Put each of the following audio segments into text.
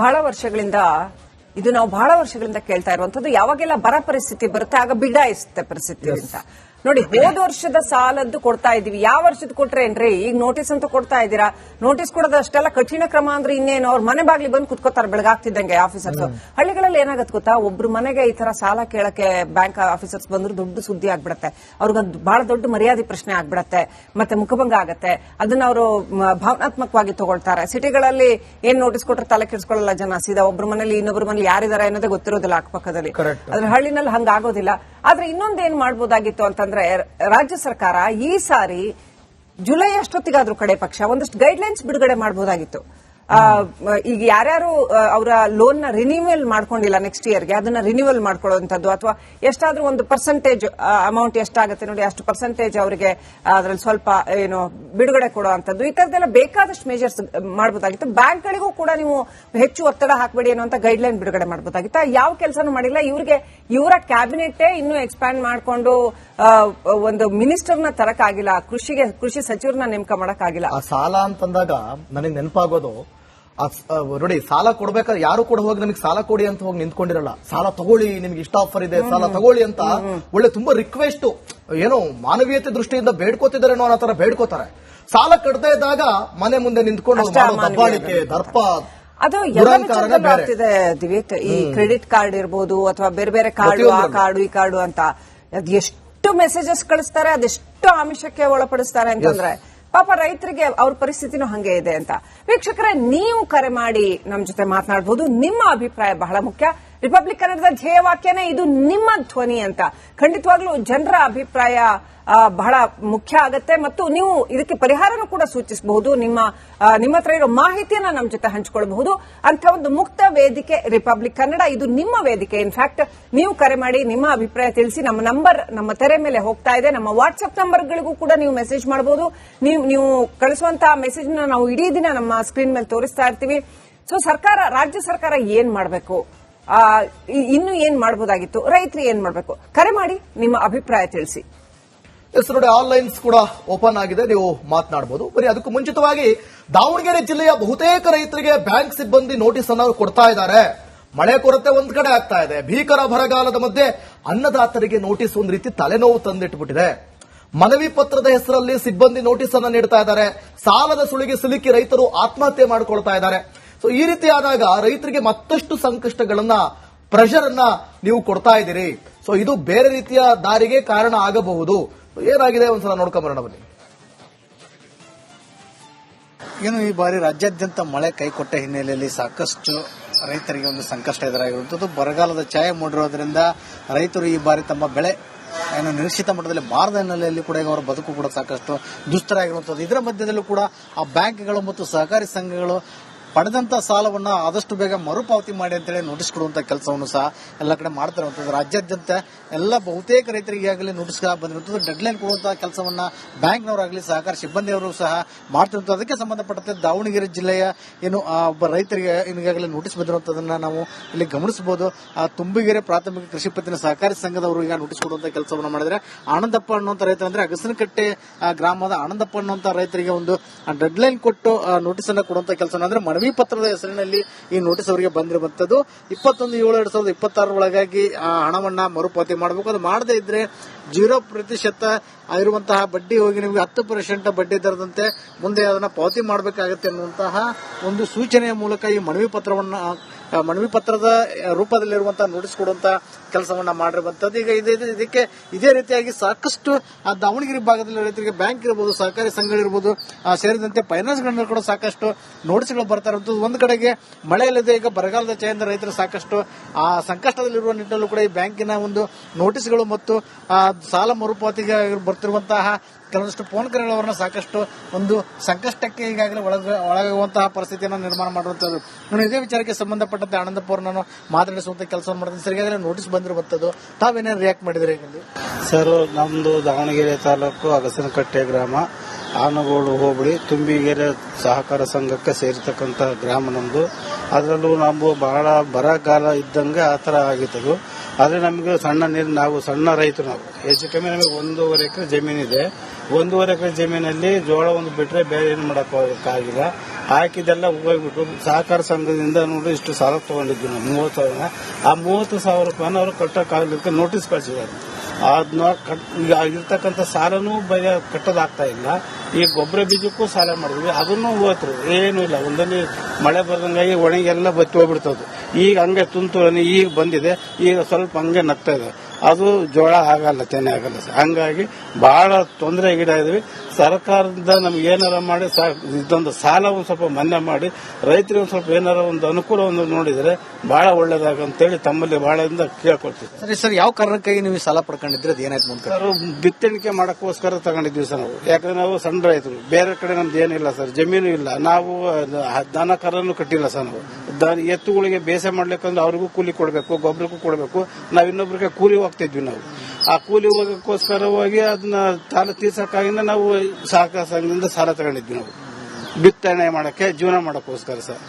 ಬಹಳ ವರ್ಷಗಳಿಂದ ಕೇಳ್ತಾ ಇರುವಂತದ್ದು, ಯಾವಾಗೆಲ್ಲ ಬರ ಪರಿಸ್ಥಿತಿ ಬರುತ್ತೆ ಆಗ ಬಿಡಾಯಿಸುತ್ತೆ ಪರಿಸ್ಥಿತಿ ಅಂತ. ನೋಡಿ, ಹೋದ ವರ್ಷದ ಸಾಲದ್ದು ಕೊಡ್ತಾ ಇದೀವಿ, ಯಾವ ವರ್ಷದ ಕೊಟ್ರೇನ್ರಿ? ಈಗ ನೋಟಿಸ್ ಅಂತ ಕೊಡ್ತಾ ಇದ್ದೀರಾ. ನೋಟಿಸ್ ಕೊಡೋದು ಅಷ್ಟೆಲ್ಲ ಕಠಿಣ ಕ್ರಮ ಅಂದ್ರೆ ಇನ್ನೇನು? ಅವ್ರ ಮನೆ ಬಾಗ್ಲಿ ಬಂದು ಕುತ್ಕೋತಾರೆ ಬೆಳಗಾಗ್ತಿದ್ದಂಗೆ ಆಫೀಸರ್ಸ್. ಹಳ್ಳಿಗಳಲ್ಲಿ ಏನಾಗತ್ ಗೊತ್ತಾ, ಒಬ್ರು ಮನೆಗೆ ಈ ತರ ಸಾಲ ಕೇಳಕ್ಕೆ ಬ್ಯಾಂಕ್ ಆಫೀಸರ್ಸ್ ಬಂದ್ರು ದೊಡ್ಡ ಸುದ್ದಿ ಆಗ್ಬಿಡತ್ತೆ, ಅವ್ರಿಗೊಂದು ಬಹಳ ದೊಡ್ಡ ಮರ್ಯಾದೆ ಪ್ರಶ್ನೆ ಆಗ್ಬಿಡತ್ತೆ, ಮತ್ತೆ ಮುಖಭಂಗ ಆಗತ್ತೆ. ಅದನ್ನ ಅವರು ಭಾವನಾತ್ಮಕವಾಗಿ ತಗೊಳ್ತಾರೆ. ಸಿಟಿಗಳಲ್ಲಿ ಏನ್ ನೋಟಿಸ್ ಕೊಟ್ರೆ ತಲೆ ಕೆಡಿಸ್ಕೊಳ್ಳಲ್ಲ ಜನ, ಸೀದಾ ಒಬ್ರು ಮನೇಲಿ ಇನ್ನೊಬ್ರು ಮನೇಲಿ ಯಾರಿದಾರೆ ಅನ್ನೋದೇ ಗೊತ್ತಿರೋದಿಲ್ಲ ಅಕ್ಕಪಕ್ಕದಲ್ಲಿ. ಆದ್ರೆ ಹಳ್ಳಿನಲ್ಲಿ ಹಂಗಾಗೋದಿಲ್ಲ. ಆದ್ರೆ ಇನ್ನೊಂದೇನ್ ಮಾಡ್ಬೋದಾಗಿತ್ತು ಅಂತಂದ್ರೆ, ರಾಜ್ಯ ಸರ್ಕಾರ ಈ ಸಾರಿ ಜುಲೈ ಅಷ್ಟೊತ್ತಿಗಾದ್ರೂ ಕಡೆ ಪಕ್ಷ ಒಂದಷ್ಟು ಗೈಡ್ಲೈನ್ಸ್ ಬಿಡುಗಡೆ ಮಾಡಬಹುದಾಗಿತ್ತು. ಈಗ ಯಾರ್ಯಾರು ಅವರ ಲೋನ್ ನ ರಿನ್ಯೂವಲ್ ಮಾಡ್ಕೊಂಡಿಲ್ಲ ನೆಕ್ಸ್ಟ್ ಇಯರ್ಗೆ, ಅದನ್ನ ರಿನ್ಯೂವಲ್ ಮಾಡ್ಕೊಳ್ಳುವಂಥದ್ದು, ಅಥವಾ ಎಷ್ಟಾದ್ರೂ ಒಂದು ಪರ್ಸೆಂಟೇಜ್ ಅಮೌಂಟ್ ಎಷ್ಟಾಗುತ್ತೆ ನೋಡಿ ಅಷ್ಟು ಪರ್ಸೆಂಟೇಜ್ ಅವರಿಗೆ ಅದ್ರಲ್ಲಿ ಸ್ವಲ್ಪ ಏನು ಬಿಡುಗಡೆ ಕೊಡುವಂಥದ್ದು, ಈ ತರದೆಲ್ಲ ಬೇಕಾದಷ್ಟು ಮೆಜರ್ಸ್ ಮಾಡಬಹುದಾಗಿತ್ತು. ಬ್ಯಾಂಕ್ಗಳಿಗೂ ಕೂಡ ನೀವು ಹೆಚ್ಚು ಒತ್ತಡ ಹಾಕಬೇಡಿ ಅನ್ನುವಂಥ ಗೈಡ್ಲೈನ್ ಬಿಡುಗಡೆ ಮಾಡಬಹುದಾಗಿತ್ತು. ಯಾವ ಕೆಲಸನೂ ಮಾಡಿಲ್ಲ. ಇವರ ಕ್ಯಾಬಿನೆಟ್ ಇನ್ನೂ ಎಕ್ಸ್ಪ್ಯಾಂಡ್ ಮಾಡಿಕೊಂಡು ಒಂದು ಮಿನಿಸ್ಟರ್ನ ತರಕಾಗಿಲ್ಲ, ಕೃಷಿ ಸಚಿವರನ್ನ ನೇಮಕ ಮಾಡಕ್ಕಾಗಿಲ್ಲ. ಸಾಲ ಅಂತಂದಾಗ ನನಗೆ ನೆನಪಾಗೋದು, ನೋಡಿ, ಸಾಲ ಕೊಡ್ಬೇಕಾದ್ರೆ ಯಾರು ಕೂಡ ಹೋಗಿ ನಮಗೆ ಸಾಲ ಕೊಡಿ ಅಂತ ಹೋಗಿ ನಿಂತ್ಕೊಂಡಿರಲ್ಲ. ಸಾಲ ತಗೊಳ್ಳಿ, ನಿಮ್ಗೆ ಇಷ್ಟ ಆಫರ್ ಇದೆ, ಸಾಲ ತಗೊಳ್ಳಿ ಅಂತ ಒಳ್ಳೆ ತುಂಬಾ ರಿಕ್ವೆಸ್ಟ್, ಏನೋ ಮಾನವೀಯತೆ ದೃಷ್ಟಿಯಿಂದ ಬೇಡ್ಕೋತಿದ್ದಾರೆ ಅನ್ನೋ ತರ ಬೇಡ್ಕೋತಾರೆ. ಸಾಲ ಕಟ್ಟದೇ ಇದ್ದಾಗ ಮನೆ ಮುಂದೆ ನಿಂತ್ಕೊಂಡು ದಬ್ಬಾಳಿಕೆ, ದರ್ಪ, ಅದು ಆಗ್ತಿದೆ ದಿವೇತ್. ಈ ಕ್ರೆಡಿಟ್ ಕಾರ್ಡ್ ಇರ್ಬೋದು ಅಥವಾ ಬೇರೆ ಬೇರೆ ಕಾರ್ಡು, ಆ ಕಾರ್ಡು ಈ ಕಾರ್ಡು ಅಂತ ಅದು ಎಷ್ಟು ಮೆಸೇಜಸ್ ಕಳಿಸ್ತಾರೆ, ಅದೆಷ್ಟು ಆಮಿಷಕ್ಕೆ ಒಳಪಡಿಸ್ತಾರೆ ಅಂತಂದ್ರೆ ಪಾಪ ರೈತರಿಗೆ ಅವ್ರ ಪರಿಸ್ಥಿತಿನೂ ಹಂಗೆ ಇದೆ ಅಂತ. ವೀಕ್ಷಕರೇ, ನೀವು ಕರೆ ಮಾಡಿ ನಮ್ಮ ಜೊತೆ ಮಾತನಾಡಬಹುದು. ನಿಮ್ಮ ಅಭಿಪ್ರಾಯ ಬಹಳ ಮುಖ್ಯ. ರಿಪಬ್ಲಿಕ್ ಕನ್ನಡದ ಧ್ಯೇಯವಾಕ್ಯನೇ ಇದು ನಿಮ್ಮ ಧ್ವನಿ ಅಂತ. ಖಂಡಿತವಾಗ್ಲೂ ಜನರ ಅಭಿಪ್ರಾಯ ಬಹಳ ಮುಖ್ಯ ಆಗತ್ತೆ, ಮತ್ತು ನೀವು ಇದಕ್ಕೆ ಪರಿಹಾರನೂ ಕೂಡ ಸೂಚಿಸಬಹುದು. ನಿಮ್ಮ ಹತ್ರ ಇರೋ ಮಾಹಿತಿಯನ್ನ ನಮ್ಮ ಜೊತೆ ಹಂಚಿಕೊಳ್ಳಬಹುದು. ಅಂತ ಒಂದು ಮುಕ್ತ ವೇದಿಕೆ ರಿಪಬ್ಲಿಕ್ ಕನ್ನಡ, ಇದು ನಿಮ್ಮ ವೇದಿಕೆ. ಇನ್ಫ್ಯಾಕ್ಟ್ ನೀವು ಕರೆ ಮಾಡಿ ನಿಮ್ಮ ಅಭಿಪ್ರಾಯ ತಿಳಿಸಿ. ನಮ್ಮ ನಂಬರ್ ನಮ್ಮ ತೆರೆ ಮೇಲೆ ಹೋಗ್ತಾ ಇದೆ. ನಮ್ಮ ವಾಟ್ಸ್ಆಪ್ ನಂಬರ್ಗಳಿಗೂ ಕೂಡ ನೀವು ಮೆಸೇಜ್ ಮಾಡಬಹುದು. ನೀವು ಕಳಿಸುವಂತಹ ಮೆಸೇಜ್ ನಾವು ಇಡೀ ದಿನ ನಮ್ಮ ಸ್ಕ್ರೀನ್ ಮೇಲೆ ತೋರಿಸ್ತಾ ಇರ್ತೀವಿ. ಸೊ ರಾಜ್ಯ ಸರ್ಕಾರ ಏನ್ ಮಾಡಬೇಕು, ಇನ್ನು ಏನ್ ಮಾಡಬಹುದಾಗಿತ್ತು, ರೈತರು ಏನ್ ಮಾಡಬೇಕು, ಕರೆ ಮಾಡಿ ನಿಮ್ಮ ಅಭಿಪ್ರಾಯ ತಿಳಿಸಿ. ನೋಡಿ, ಆನ್ಲೈನ್ಸ್ ಕೂಡ ಓಪನ್ ಆಗಿದೆ, ನೀವು ಮಾತನಾಡಬಹುದು. ಬರೀ ಅದಕ್ಕೂ ಮುಂಚಿತವಾಗಿ ದಾವಣಗೆರೆ ಜಿಲ್ಲೆಯ ಬಹುತೇಕ ರೈತರಿಗೆ ಬ್ಯಾಂಕ್ ಸಿಬ್ಬಂದಿ ನೋಟಿಸ್ ಅನ್ನು ಕೊಡ್ತಾ ಇದ್ದಾರೆ. ಮಳೆ ಕೊರತೆ ಒಂದ್ ಕಡೆ ಆಗ್ತಾ ಇದೆ, ಭೀಕರ ಬರಗಾಲದ ಮಧ್ಯೆ ಅನ್ನದಾತರಿಗೆ ನೋಟಿಸ್ ಒಂದ್ ರೀತಿ ತಲೆನೋವು ತಂದಿಟ್ಟುಬಿಟ್ಟಿದೆ. ಮನವಿ ಪತ್ರದ ಹೆಸರಲ್ಲಿ ಸಿಬ್ಬಂದಿ ನೋಟಿಸ್ ಅನ್ನು ನೀಡ್ತಾ ಇದ್ದಾರೆ. ಸಾಲದ ಸುಳಿಗೆ ಸಿಲುಕಿ ರೈತರು ಆತ್ಮಹತ್ಯೆ ಮಾಡಿಕೊಳ್ತಾ ಇದ್ದಾರೆ. ಸೊ ಈ ರೀತಿ ಆದಾಗ ರೈತರಿಗೆ ಮತ್ತಷ್ಟು ಸಂಕಷ್ಟಗಳನ್ನ, ಪ್ರೆಷರ್ ಅನ್ನ ನೀವು ಕೊಡ್ತಾ ಇದ್ದೀರಿ. ಸೊ ಇದು ಬೇರೆ ರೀತಿಯ ದಾರಿಗೆ ಕಾರಣ ಆಗಬಹುದು. ಏನಾಗಿದೆ ಒಂದ್ಸಲ ನೋಡ್ಕೊಂಬರೋಣ ಬನ್ನಿ. ಏನು ಈ ಬಾರಿ ರಾಜ್ಯಾದ್ಯಂತ ಮಳೆ ಕೈಕೊಟ್ಟ ಹಿನ್ನೆಲೆಯಲ್ಲಿ ಸಾಕಷ್ಟು ರೈತರಿಗೆ ಒಂದು ಸಂಕಷ್ಟ ಎದುರಾಗಿರುವಂತದ್ದು. ಬರಗಾಲದ ಛಾಯೆ ಮೂಡಿರೋದ್ರಿಂದ ರೈತರು ಈ ಬಾರಿ ತಮ್ಮ ಬೆಳೆ ಏನು ನಿರೀಕ್ಷಿತ ಮಟ್ಟದಲ್ಲಿ ಬಾರದ ಹಿನ್ನೆಲೆಯಲ್ಲಿ ಕೂಡ ಅವರ ಬದುಕು ಕೂಡ ಸಾಕಷ್ಟು ದುಸ್ತರ ಆಗಿರುವಂತದ್ದು. ಇದರ ಮಧ್ಯದಲ್ಲೂ ಕೂಡ ಆ ಬ್ಯಾಂಕ್ಗಳು ಮತ್ತು ಸಹಕಾರಿ ಸಂಘಗಳು ಪಡೆದಂತ ಸಾಲವನ್ನ ಆದಷ್ಟು ಬೇಗ ಮರುಪಾವತಿ ಮಾಡಿ ಅಂತೇಳಿ ನೋಟಿಸ್ ಕೊಡುವಂತ ಕೆಲಸವನ್ನು ಸಹ ಎಲ್ಲ ಕಡೆ ಮಾಡ್ತಿರುವಂತದ್ದು. ರಾಜ್ಯಾದ್ಯಂತ ಎಲ್ಲ ಬಹುತೇಕ ರೈತರಿಗೆ ಈಗಾಗಲೇ ನೋಟಿಸ್ ಬಂದಿರುವಂತದ್ದು. ಡೆಡ್ ಲೈನ್ ಕೊಡುವಂತಹ ಕೆಲಸವನ್ನ ಬ್ಯಾಂಕ್ನವರಾಗಲಿ ಸಹಕಾರಿ ಸಿಬ್ಬಂದಿಯವರು ಸಹ ಮಾಡ್ತಿರುವಂತದ್ದು. ಅದಕ್ಕೆ ಸಂಬಂಧಪಟ್ಟಂತೆ ದಾವಣಗೆರೆ ಜಿಲ್ಲೆಯ ಏನು ಒಬ್ಬ ರೈತರಿಗೆ ಈಗಾಗಲೇ ನೋಟಿಸ್ ಬಂದಿರುವಂತದನ್ನ ನಾವು ಇಲ್ಲಿ ಗಮನಿಸಬಹುದು. ತುಂಬಿಗೆರೆ ಪ್ರಾಥಮಿಕ ಕೃಷಿ ಪತ್ತಿನ ಸಹಕಾರಿ ಸಂಘದವರು ಈಗ ನೋಟಿಸ್ ಕೊಡುವಂತ ಕೆಲಸವನ್ನ ಮಾಡಿದ್ರೆ, ಆನಂದಪ್ಪ ಅನ್ನುವಂತ ರೈತ ಅಂದ್ರೆ ಅಗಸನಕಟ್ಟೆ ಗ್ರಾಮದ ಆನಂದಪ್ಪ ಅನ್ನುವಂತ ರೈತರಿಗೆ ಒಂದು ಡೆಡ್ ಲೈನ್ ಕೊಟ್ಟು ನೋಟಿಸ್ ಅನ್ನ ಕೊಡುವಂತ ಕೆಲಸ ಅಂದ್ರೆ ಮನವಿ ಪತ್ರದ ಹೆಸರಿನಲ್ಲಿ ಈ ನೋಟಿಸ್ ಅವರಿಗೆ ಬಂದಿರುವಂತದ್ದು. 21/7/2026 ಒಳಗಾಗಿ ಹಣವನ್ನ ಮರುಪಾವತಿ ಮಾಡಬೇಕು. ಅದು ಮಾಡದೇ ಇದ್ರೆ 0% ಆಗಿರುವಂತಹ ಬಡ್ಡಿ ಹೋಗಿ ನಿಮಗೆ 10% ಬಡ್ಡಿ ದರದಂತೆ ಮುಂದೆ ಅದನ್ನ ಪಾವತಿ ಮಾಡಬೇಕಾಗುತ್ತೆ ಅನ್ನುವಂತಹ ಒಂದು ಸೂಚನೆಯ ಮೂಲಕ ಈ ಮನವಿ ಪತ್ರದ ರೂಪದಲ್ಲಿರುವಂತಹ ನೋಟಿಸ್ ಕೊಡುವಂತಹ ಕೆಲಸವನ್ನ ಮಾಡಿರುವಂತದ್ದು. ಈಗ ಇದಕ್ಕೆ ಇದೇ ರೀತಿಯಾಗಿ ಸಾಕಷ್ಟು ದಾವಣಗೆರೆ ಭಾಗದಲ್ಲಿ ರೈತರಿಗೆ ಬ್ಯಾಂಕ್ ಇರಬಹುದು, ಸಹಕಾರಿ ಸಂಘಗಳಿರ್ಬೋದು, ಸೇರಿದಂತೆ ಫೈನಾನ್ಸ್ ಗಳನ್ನ ಕೂಡ ಸಾಕಷ್ಟು ನೋಟಿಸ್ಗಳು ಬರ್ತಾ ಇರುವಂತದ್ದು. ಒಂದು ಕಡೆಗೆ ಮಳೆ ಇಲ್ಲದೆ ಈಗ ಬರಗಾಲದ ಛಾಯೆಯಿಂದ ರೈತರು ಸಾಕಷ್ಟು ಸಂಕಷ್ಟದಲ್ಲಿರುವ ನಿಟ್ಟಿನಲ್ಲೂ ಕೂಡ ಈ ಬ್ಯಾಂಕಿನ ಒಂದು ನೋಟಿಸ್ಗಳು ಮತ್ತು ಸಾಲ ಮರುಪಾವತಿಗೆ ಬರ್ತಿರುವಂತಹ ಕೆಲವೊಂದಿಷ್ಟು ಫೋನ್ ಕರೆಗಳವರನ್ನ ಸಾಕಷ್ಟು ಒಂದು ಸಂಕಷ್ಟಕ್ಕೆ ಈಗಾಗಲೇ ಒಳಗಾಗುವಂತಹ ಪರಿಸ್ಥಿತಿಯನ್ನು ನಿರ್ಮಾಣ ಮಾಡುವಂತದ್ದು. ನಾನು ಇದೇ ವಿಚಾರಕ್ಕೆ ಸಂಬಂಧಪಟ್ಟಂತೆ ಆನಂದಪ್ಪ ಅವರನ್ನು ಮಾತನಾಡಿಸುವಂತ ಕೆಲಸವನ್ನು ಮಾಡಿದ್ರೆ ಸರಿಯಾಗಲೇ ನೋಟಿಸ್ ಬಂದಿರುವಂತದ್ದು. ತಾವೇನೇನು ರಿಯಾಕ್ಟ್ ಮಾಡಿದ್ರಿ? ಸರ್, ನಮ್ದು ದಾವಣಗೆರೆ ತಾಲೂಕು ಅಗಸನಕಟ್ಟೆ ಗ್ರಾಮ, ಆನಗೋಡು ಹೋಬಳಿ, ತುಂಬಿಗೆರೆ ಸಹಕಾರ ಸಂಘಕ್ಕೆ ಸೇರಿರ್ತಕ್ಕಂಥ ಗ್ರಾಮ ನಮ್ದು. ಅದರಲ್ಲೂ ನಾವು ಬಹಳ ಬರಗಾಲ ಇದ್ದಂಗೆ ಆ ಥರ ಆಗಿತ್ತು. ಆದ್ರೆ ನಮ್ಗೆ ಸಣ್ಣ ನೀರು, ನಾವು ಸಣ್ಣ ರೈತರು, ನಾವು ಹೆಚ್ಚು ಕಮ್ಮಿ ನಮಗೆ 1.5 ಎಕರೆ ಜಮೀನಿದೆ. 1.5 ಎಕರೆ ಜಮೀನಲ್ಲಿ ಜೋಳ ಒಂದು ಬಿಟ್ರೆ ಬೇರೆ ಏನು ಮಾಡೋಕ್ಕಾಗಿಲ್ಲ. ಹಾಕಿದೆಲ್ಲ ಹೋಗ್ಬಿಟ್ಟು ಸಹಕಾರ ಸಂಘದಿಂದ ನೋಡಿ ಇಷ್ಟು ಸಾಲ ತಗೊಂಡಿದ್ವಿ ನಾವು 30,000. ಆ 30,000 ರೂಪಾಯಿನ ಅವರು ಕಟ್ಟಕ್ಕಾಗಲಿಕ್ಕೆ ನೋಟಿಸ್ ಕಳಿಸಿದ್ದಾರೆ. ಅದನ್ನ ಈಗ ಇರ್ತಕ್ಕಂಥ ಸಾಲನೂ ಕಟ್ಟೋದಾಗ್ತಾ ಇಲ್ಲ. ಈ ಗೊಬ್ಬರ ಬೀಜಕ್ಕೂ ಸಾಲ ಮಾಡಿದ್ವಿ, ಅದನ್ನು ಹೋದ್ರು ಏನೂ ಇಲ್ಲ. ಒಂದಲ್ಲಿ ಮಳೆ ಬರ್ದಂಗಾಗಿ ಒಣಗೆಲ್ಲ ಬತ್ತಿ ಹೋಗ್ಬಿಡ್ತದ್ದು. ಈಗ ಹಂಗೆ ತುಂತುಳನಿ ಈಗ ಬಂದಿದೆ, ಈಗ ಸ್ವಲ್ಪ ಹಂಗೆ ನಗ್ತಾ ಇದೆ. ಅದು ಜೋಳ ಆಗಲ್ಲ, ತೆನೆ ಆಗಲ್ಲ. ಹಂಗಾಗಿ ಬಹಳ ತೊಂದರೆ ಈಡಾಗಿದ್ವಿ. ಸರ್ಕಾರದಿಂದ ನಮ್ಗೆ ಏನಾರ ಮಾಡಿ ಇದೊಂದು ಸಾಲ ಒಂದು ಸ್ವಲ್ಪ ಮನ್ನಾ ಮಾಡಿ ರೈತರಿಗೆ ಒಂದು ಸ್ವಲ್ಪ ಏನಾರ ಒಂದು ಅನುಕೂಲವನ್ನು ನೋಡಿದ್ರೆ ಬಹಳ ಒಳ್ಳೇದಾಗಂತೇಳಿ ತಮ್ಮಲ್ಲಿ ಬಹಳದಿಂದ ಕೇಳ್ಕೊಳ್ತೀವಿ. ಸರ್, ಯಾವ ಕಾರಣಕ್ಕಾಗಿ ನೀವು ಸಾಲ ಪಡ್ಕೊಂಡಿದ್ರೆ ಅದು ಏನಾಯ್ತು ಮುಂದೆ? ಸರ್, ಬಿತ್ತಣಿಕೆ ಮಾಡಕ್ಕೋಸ್ಕರ ತಗೊಂಡಿದ್ವಿ ಸರ್ ನಾವು. ಯಾಕಂದ್ರೆ ನಾವು ಸಣ್ಣ ರೈತರು, ಬೇರೆ ಕಡೆ ನಮ್ದು ಏನಿಲ್ಲ ಸರ್, ಜಮೀನು ಇಲ್ಲ. ನಾವು ದನ ಕರನ್ನು ಕಟ್ಟಿಲ್ಲ ಸರ್. ನಾವು ಎತ್ತುಗಳಿಗೆ ಬೇಸೆ ಮಾಡ್ಲಿಕ್ಕಂದ್ರೆ ಅವ್ರಿಗೂ ಕೂಲಿ ಕೊಡಬೇಕು, ಗೊಬ್ಬರಕ್ಕೂ ಕೊಡಬೇಕು. ನಾವ್ ಇನ್ನೊಬ್ರಿಗೆ ಕೂಲಿ ಹೋಗ್ತಿದ್ವಿ. ನಾವು ಆ ಕೂಲಿ ಹೋಗಕ್ಕೋಸ್ಕರವಾಗಿ ಅದನ್ನ ಸಾಲ ತೀರ್ಸಕ್ಕಾಗಿಂದ ನಾವು ಸಹಕಾರ ಸಂಘದಿಂದ ಸಾಲ ತಗೊಂಡಿದ್ವಿ. ನಾವು ಬಿತ್ತನೆ ಮಾಡಕ್ಕೆ, ಜೀವನ ಮಾಡಕ್ಕೋಸ್ಕರ ಸರ್.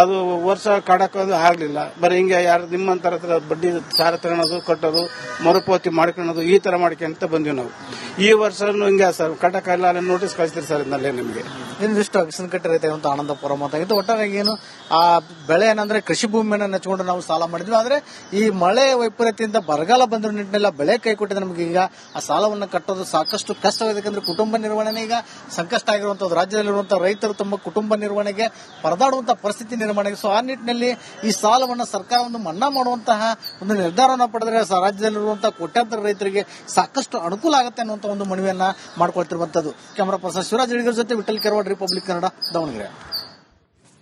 ಅದು ವರ್ಷ ಕಡಕೋದು ಆಗ್ಲಿಲ್ಲ. ಬರೀ ಹಿಂಗೆ ಯಾರು ನಿಮ್ಮಂತರ ಹತ್ರ ಬಡ್ಡಿ ಸಾಲ ತಗೊಳೋದು, ಕಟ್ಟೋದು, ಮರುಪಾವತಿ ಮಾಡ್ಕೊಳ್ಳೋದು, ಈ ತರ ಮಾಡ್ಕೊಂತ ಬಂದ್ವಿ ನಾವು. ಈ ವರ್ಷ ಹಿಂಗೆ ಸರ್ ಕಟ್ಟಕ್ಕೆಲ್ಲ ನೋಟಿಸ್ ಕಳಿಸ್ತೀರಿ ಸರ್. ಇದನ್ನಲ್ಲೇ ನಿಮಗೆ ಇನ್ನಿಷ್ಟು ಅಗಸನಕಟ್ಟೆ ರೈತ ಅಂತ ಆನಂದಪುರ ಮಾತಾಗಿತ್ತು. ಒಟ್ಟಾರೆ ಏನು ಆ ಬೆಳೆ ಏನಂದ್ರೆ ಕೃಷಿ ಭೂಮಿಯನ್ನು ನೆಚ್ಕೊಂಡು ನಾವು ಸಾಲ ಮಾಡಿದ್ವಿ. ಆದ್ರೆ ಈ ಮಳೆ ವೈಪರೀತ್ಯದಿಂದ ಬರಗಾಲ ಬಂದ ನಿಟ್ಟಿನೆಲ್ಲ ಬೆಳೆ ಕೈ ಕೊಟ್ಟಿದೆ. ನಮಗೆ ಈಗ ಆ ಸಾಲವನ್ನು ಕಟ್ಟೋದು ಸಾಕಷ್ಟು ಕಷ್ಟವಾಗಿದೆ. ಯಾಕಂದ್ರೆ ಕುಟುಂಬ ನಿರ್ವಹಣೆ ಈಗ ಸಂಕಷ್ಟ ಆಗಿರುವಂತದ್ದು. ರಾಜ್ಯದಲ್ಲಿರುವಂತಹ ರೈತರು ತಮ್ಮ ಕುಟುಂಬ ನಿರ್ವಹಣೆಗೆ ಪರದಾಡುವಂತಹ ಪರಿಸ್ಥಿತಿ ನಿರ್ಮಾಣ. ಸೊ ಆ ನಿಟ್ಟಿನಲ್ಲಿ ಈ ಸಾಲವನ್ನು ಸರ್ಕಾರ ಒಂದು ಮನ್ನಾ ಮಾಡುವಂತಹ ಒಂದು ನಿರ್ಧಾರವನ್ನು ಪಡೆದರೆ ರಾಜ್ಯದಲ್ಲಿರುವಂತಹ ಕೋಟ್ಯಾಂತರ ರೈತರಿಗೆ ಸಾಕಷ್ಟು ಅನುಕೂಲ ಆಗುತ್ತೆ ಅನ್ನುವಂತ ಒಂದು ಮನವಿಯನ್ನ ಮಾಡ್ಕೊಳ್ತಿರುವಂತದ್ದು. ಕ್ಯಾಮರಾ ಪರ್ಸನ್ ಶಿವರಾಜ್ ಹಿಡಿಗರ್ ಜೊತೆ ವಿಠಲ್ ಕೆರವಾಡ್, ರಿಪಬ್ಲಿಕ್ ಕನ್ನಡ, ದಾವಣಗೆರೆ.